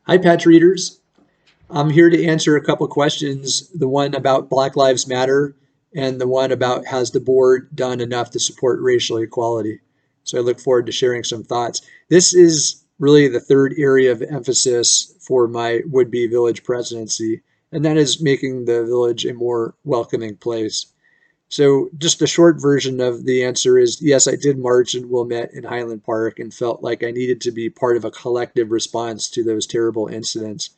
Hi, Patch readers. I'm here to answer a couple questions, the one about Black Lives Matter and the one about has the board done enough to support racial equality. So I look forward to sharing some thoughts. This is really the third area of emphasis for my would-be village presidency, and that is making the village a more welcoming place. So just a short version of the answer is yes, I did march in Wilmette in Highland Park and felt like I needed to be part of a collective response to those terrible incidents.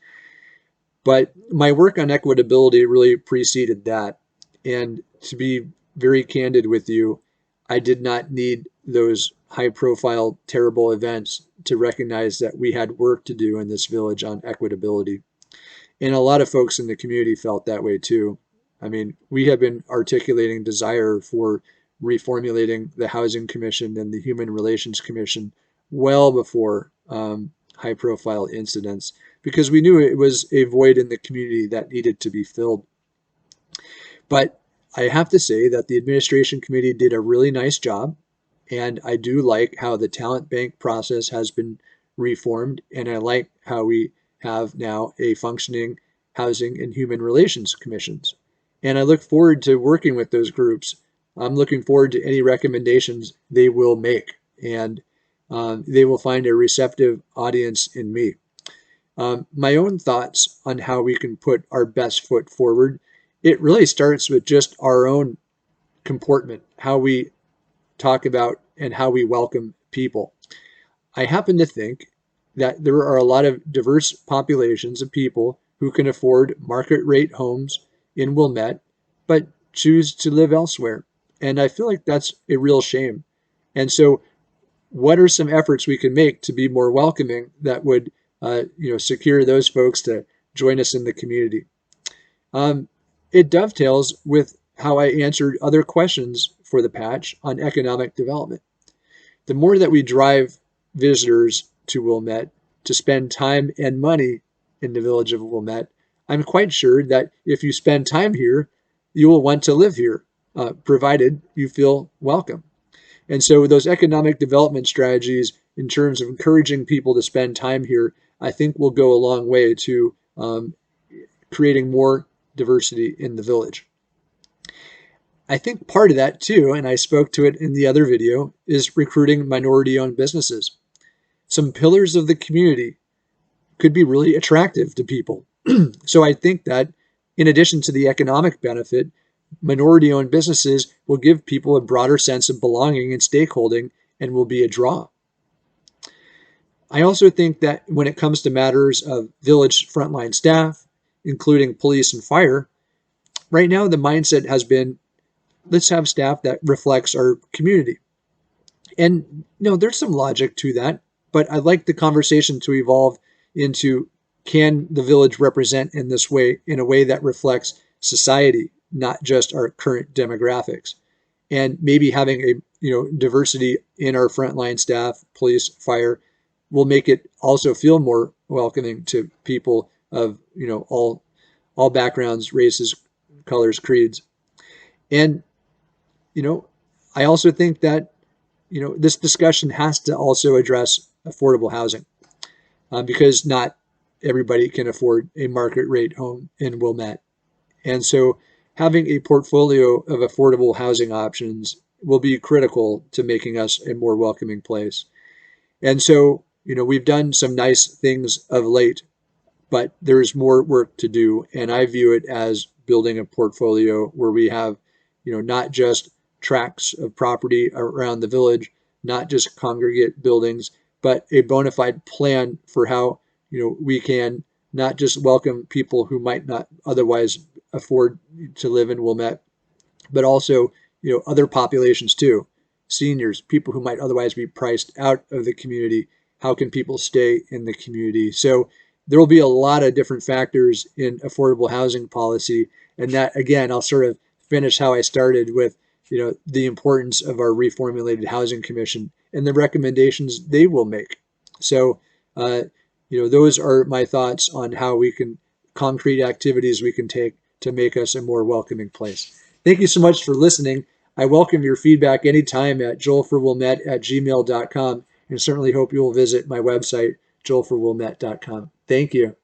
But my work on equitability really preceded that. And to be very candid with you, I did not need those high profile, terrible events to recognize that we had work to do in this village on equitability. And a lot of folks in the community felt that way too. I mean, we have been articulating desire for reformulating the Housing Commission and the Human Relations Commission well before high profile incidents because we knew it was a void in the community that needed to be filled. But I have to say that the administration committee did a really nice job. And I do like how the talent bank process has been reformed. And I like how we have now a functioning housing and human relations commissions. And I look forward to working with those groups. I'm looking forward to any recommendations they will make. And they will find a receptive audience in me. My own thoughts on how we can put our best foot forward, it really starts with just our own comportment, how we talk about and how we welcome people. I happen to think that there are a lot of diverse populations of people who can afford market rate homes in Wilmette, but choose to live elsewhere. And I feel like that's a real shame. And so what are some efforts we can make to be more welcoming that would secure those folks to join us in the community? It dovetails with how I answered other questions for the patch on economic development. The more that we drive visitors to Wilmette to spend time and money in the village of Wilmette, I'm quite sure that if you spend time here, you will want to live here, provided you feel welcome. And so those economic development strategies in terms of encouraging people to spend time here, I think will go a long way to creating more diversity in the village. I think part of that too, and I spoke to it in the other video, is recruiting minority-owned businesses. Some pillars of the community could be really attractive to people. So I think that in addition to the economic benefit, minority-owned businesses will give people a broader sense of belonging and stakeholding and will be a draw. I also think that when it comes to matters of village frontline staff, including police and fire, right now the mindset has been, let's have staff that reflects our community. And there's some logic to that, but I'd like the conversation to evolve into, can the village represent in this way, in a way that reflects society, not just our current demographics? And maybe having a diversity in our frontline staff, police, fire, will make it also feel more welcoming to people of all backgrounds, races, colors, creeds. And I also think that this discussion has to also address affordable housing, because not everybody can afford a market rate home in Wilmette. And so having a portfolio of affordable housing options will be critical to making us a more welcoming place. And so, we've done some nice things of late, but there's more work to do. And I view it as building a portfolio where we have, not just tracts of property around the village, not just congregate buildings, but a bona fide plan for how, we can not just welcome people who might not otherwise afford to live in Wilmette, but also, other populations too, seniors, people who might otherwise be priced out of the community. How can people stay in the community? So there will be a lot of different factors in affordable housing policy. And that, again, I'll sort of finish how I started with, the importance of our reformulated housing commission and the recommendations they will make. So, those are my thoughts on how we can, concrete activities we can take to make us a more welcoming place. Thank you so much for listening. I welcome your feedback anytime at joelforwilmette@gmail.com, and certainly hope you will visit my website, joelforwilmette.com. Thank you.